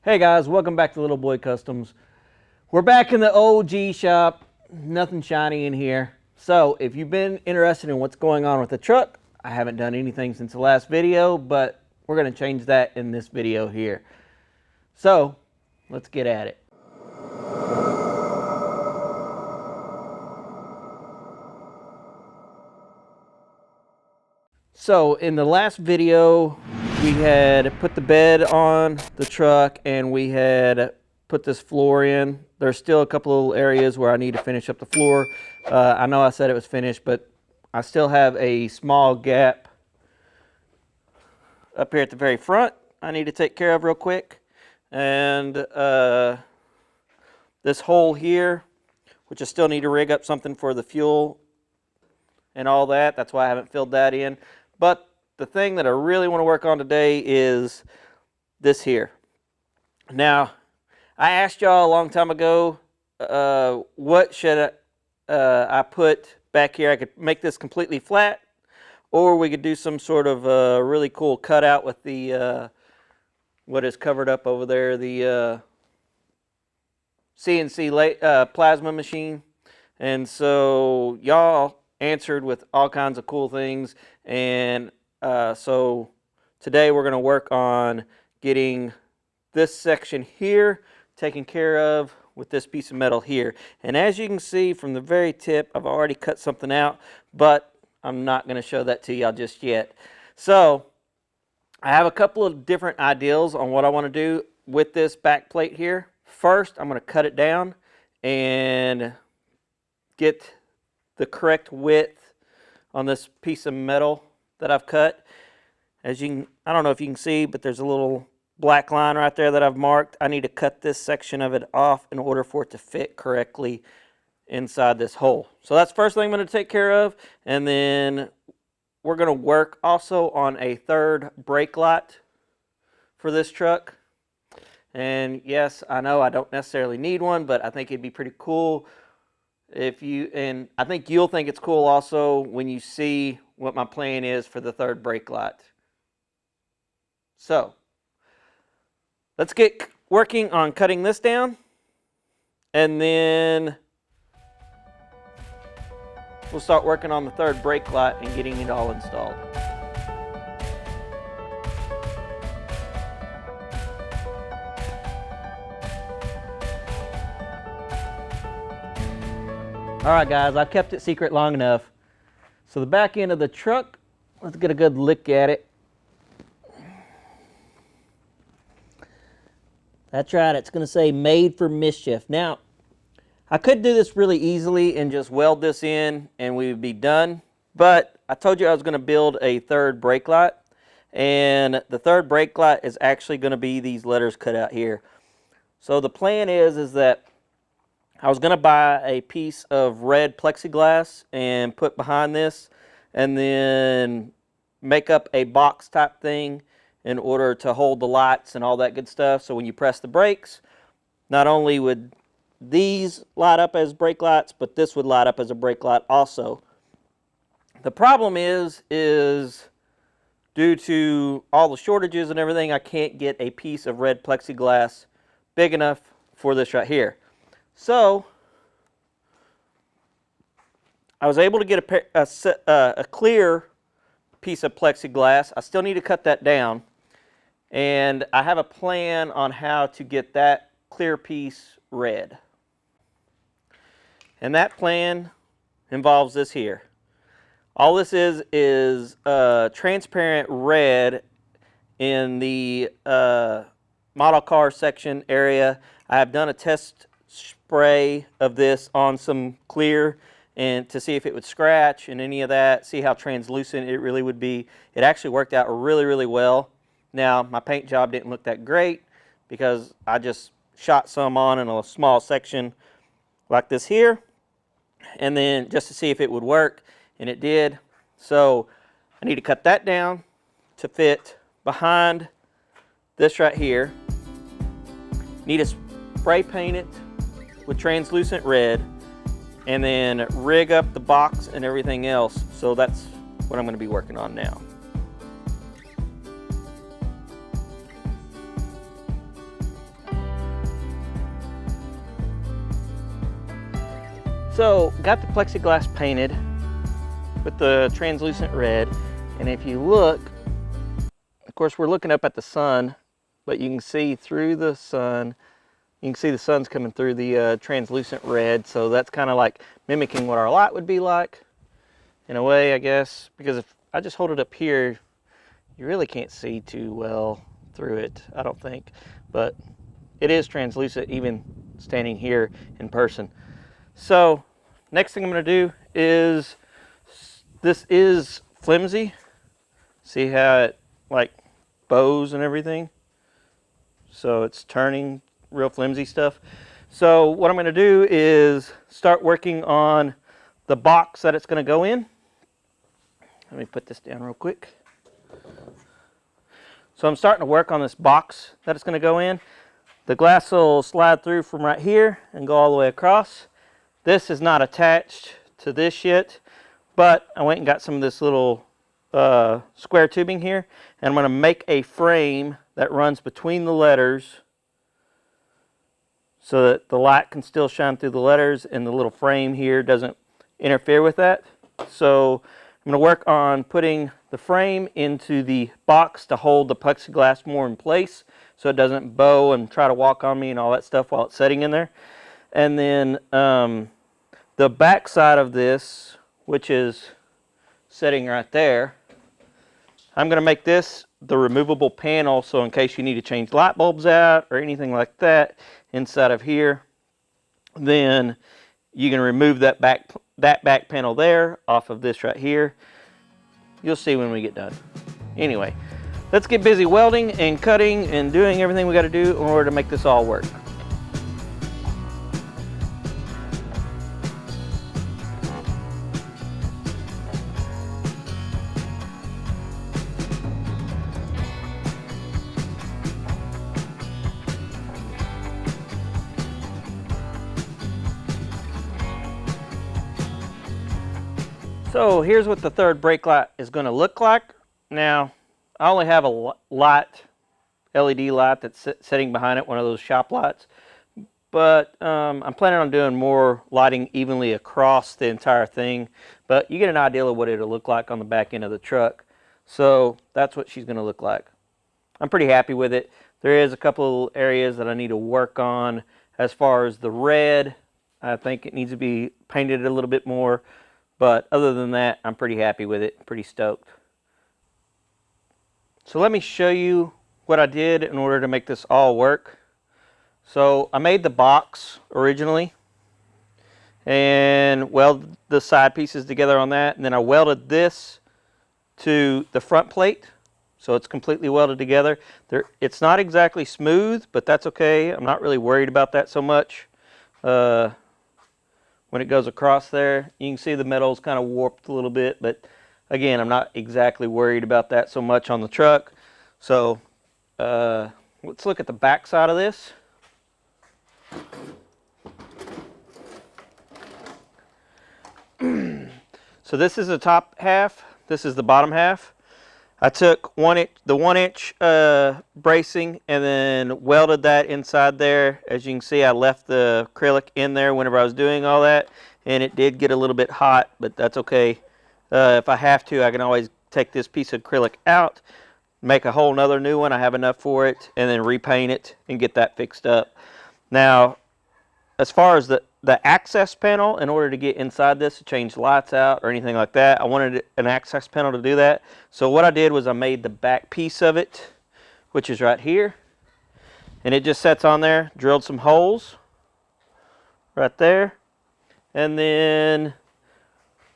Hey guys, welcome back to Little Boy Customs. We're back in the OG shop. Nothing shiny in here. So if you've been interested in what's going on with the truck, I haven't done anything since the last video, but we're going to change that in this video here. So let's get at it. So in the last video, we had put the bed on the truck and we had put this floor in. There's still a couple little areas where I need to finish up the floor. I know I said it was finished, but I still have a small gap up here at the very front I need to take care of real quick. And this hole here, which I still need to rig up something for the fuel and all that. That's why I haven't filled that in. But the thing that I really want to work on today is this here. Now, I asked y'all a long time ago, what should I put back here? I could make this completely flat, or we could do some sort of really cool cutout with the, what is covered up over there, the CNC plasma machine. And so y'all answered with all kinds of cool things, and so today we're going to work on getting this section here taken care of with this piece of metal here. And as you can see from the very tip, I've already cut something out, but I'm not going to show that to y'all just yet. So I have a couple of different ideas on what I want to do with this back plate here. First, I'm going to cut it down and get the correct width on this piece of metal that I've cut. As you can, I don't know if you can see, but there's a little black line right there that I've marked. I need to cut this section of it off in order for it to fit correctly inside this hole. So that's the first thing I'm going to take care of. And then we're going to work also on a third brake light for this truck. And yes, I know I don't necessarily need one, but I think it'd be pretty cool if you, and I think you'll think it's cool also when you see what my plan is for the third brake light. So let's get working on cutting this down, and then we'll start working on the third brake light and getting it all installed. All right, guys, I've kept it secret long enough. So the back end of the truck, let's get a good look at it. That's right, it's going to say made for mischief. Now, I could do this really easily and just weld this in and we would be done. But I told you I was going to build a third brake light. And the third brake light is actually going to be these letters cut out here. So the plan is that I was going to buy a piece of red plexiglass and put behind this, and then make up a box type thing in order to hold the lights and all that good stuff. So when you press the brakes, not only would these light up as brake lights, but this would light up as a brake light also. The problem is due to all the shortages and everything, I can't get a piece of red plexiglass big enough for this right here. So I was able to get a clear piece of plexiglass. I still need to cut that down, and I have a plan on how to get that clear piece red. And that plan involves this here. All this is transparent red in the model car section area. I have done a test spray of this on some clear and to see if it would scratch and any of that, see how translucent it really would be. It actually worked out really, really well. Now, my paint job didn't look that great because I just shot some on in a small section like this here, and then just to see if it would work, and it did. So I need to cut that down to fit behind this right here. Need to spray paint it with translucent red and then rig up the box and everything else. So that's what I'm going to be working on now. So got the plexiglass painted with the translucent red, and if you look, of course we're looking up at the sun, but you can see through the sun, you can see the sun's coming through the translucent red, so that's kind of like mimicking what our light would be like in a way, I guess, because if I just hold it up here, you really can't see too well through it, I don't think, but it is translucent even standing here in person. So next thing I'm going to do is, this is flimsy. See how it like bows and everything? So it's turning real flimsy stuff. So what I'm going to do is start working on the box that it's going to go in. Let me put this down real quick. So I'm starting to work on this box that it's going to go in. The glass will slide through from right here and go all the way across. This is not attached to this yet, but I went and got some of this little square tubing here, and I'm going to make a frame that runs between the letters so that the light can still shine through the letters and the little frame here doesn't interfere with that. So I'm going to work on putting the frame into the box to hold the plexiglass more in place so it doesn't bow and try to walk on me and all that stuff while it's setting in there. And then the back side of this, which is sitting right there, I'm going to make this the removable panel, so in case you need to change light bulbs out or anything like that inside of here, then you can remove that back panel there off of this right here. You'll see when we get done. Anyway, let's get busy welding and cutting and doing everything we got to do in order to make this all work. So here's what the third brake light is going to look like. Now, I only have a light, LED light that's sitting behind it, one of those shop lights. But I'm planning on doing more lighting evenly across the entire thing. But you get an idea of what it'll look like on the back end of the truck. So that's what she's going to look like. I'm pretty happy with it. There is a couple of areas that I need to work on. As far as the red, I think it needs to be painted a little bit more. But other than that, I'm pretty happy with it, pretty stoked. So let me show you what I did in order to make this all work. So I made the box originally and welded the side pieces together on that, and then I welded this to the front plate, so it's completely welded together. It's not exactly smooth, but that's okay. I'm not really worried about that so much. When it goes across there, you can see the metal's kind of warped a little bit, but again, I'm not exactly worried about that so much on the truck. So let's look at the back side of this. So this is the top half, this is the bottom half. I took the 1 inch bracing and then welded that inside there. As you can see, I left the acrylic in there whenever I was doing all that, and it did get a little bit hot, but that's okay. If I have to, I can always take this piece of acrylic out, make a whole nother new one. I have enough for it, and then repaint it and get that fixed up. Now, as far as the access panel, in order to get inside this to change lights out or anything like that, I wanted an access panel to do that. So what I did was I made the back piece of it, which is right here, and it just sets on there. Drilled some holes right there, and then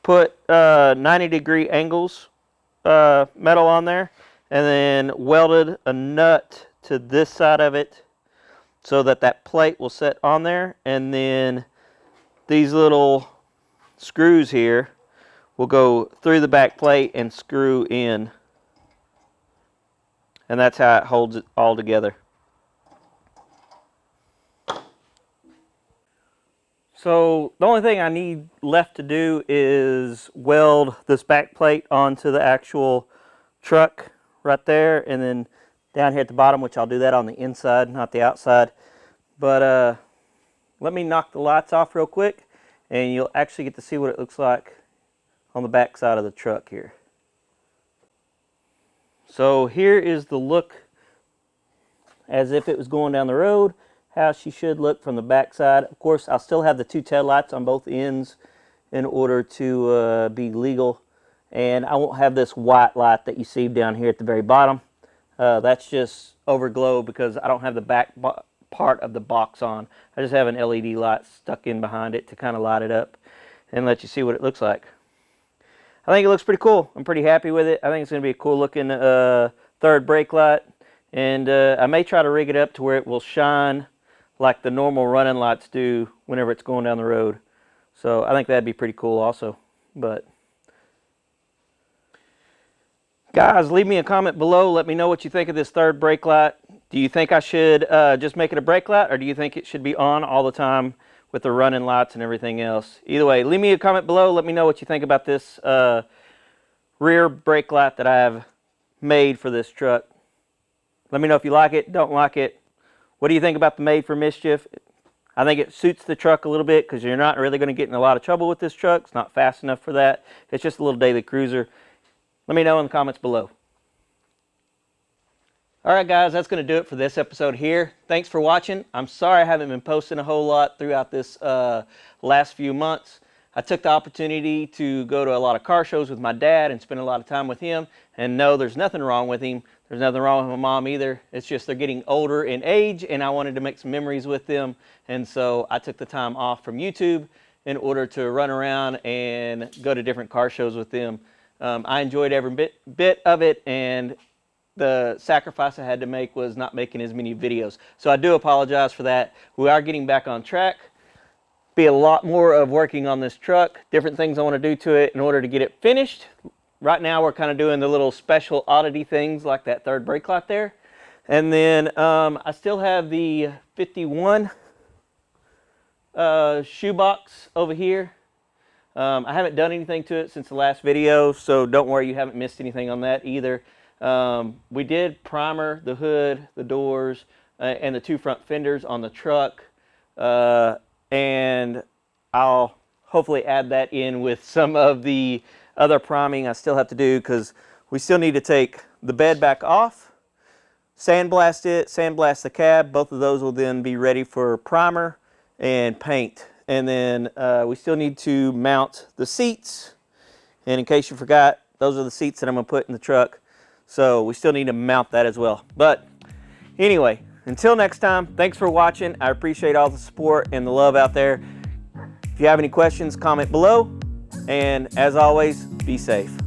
put 90-degree angles metal on there, and then welded a nut to this side of it so that that plate will set on there, and then these little screws here will go through the back plate and screw in, and that's how it holds it all together. So the only thing I need left to do is weld this back plate onto the actual truck right there, and then down here at the bottom, which I'll do that on the inside, not the outside. But let me knock the lights off real quick, and you'll actually get to see what it looks like on the back side of the truck here. So here is the look as if it was going down the road, how she should look from the back side. Of course, I'll still have the two tail lights on both ends in order to be legal, and I won't have this white light that you see down here at the very bottom. That's just overglow because I don't have the back part of the box on. I just have an LED light stuck in behind it to kind of light it up and let you see what it looks like. I think it looks pretty cool. I'm pretty happy with it. I think it's going to be a cool looking third brake light, and I may try to rig it up to where it will shine like the normal running lights do whenever it's going down the road. So I think that'd be pretty cool also. But guys, leave me a comment below. Let me know what you think of this third brake light. Do you think I should just make it a brake light, or do you think it should be on all the time with the running lights and everything else? Either way, leave me a comment below. Let me know what you think about this rear brake light that I have made for this truck. Let me know if you like it, don't like it. What do you think about the Made for Mischief? I think it suits the truck a little bit because you're not really going to get in a lot of trouble with this truck. It's not fast enough for that. It's just a little daily cruiser. Let me know in the comments below. Alright guys, that's going to do it for this episode here. Thanks for watching. I'm sorry I haven't been posting a whole lot throughout this last few months. I took the opportunity to go to a lot of car shows with my dad and spend a lot of time with him. And no, there's nothing wrong with him. There's nothing wrong with my mom either. It's just they're getting older in age and I wanted to make some memories with them. And so I took the time off from YouTube in order to run around and go to different car shows with them. I enjoyed every bit of it, and the sacrifice I had to make was not making as many videos. So I do apologize for that. We are getting back on track. Be a lot more of working on this truck, different things I want to do to it in order to get it finished. Right now we're kind of doing the little special oddity things like that third brake light there. And then I still have the 51 shoebox over here. I haven't done anything to it since the last video, so don't worry, you haven't missed anything on that either. We did primer the hood, the doors, and the two front fenders on the truck, and I'll hopefully add that in with some of the other priming I still have to do, because we still need to take the bed back off, sandblast it, sandblast the cab. Both of those will then be ready for primer and paint. And then we still need to mount the seats. And in case you forgot, those are the seats that I'm going to put in the truck. So we still need to mount that as well. But anyway, until next time, thanks for watching. I appreciate all the support and the love out there. If you have any questions, comment below. And as always, be safe.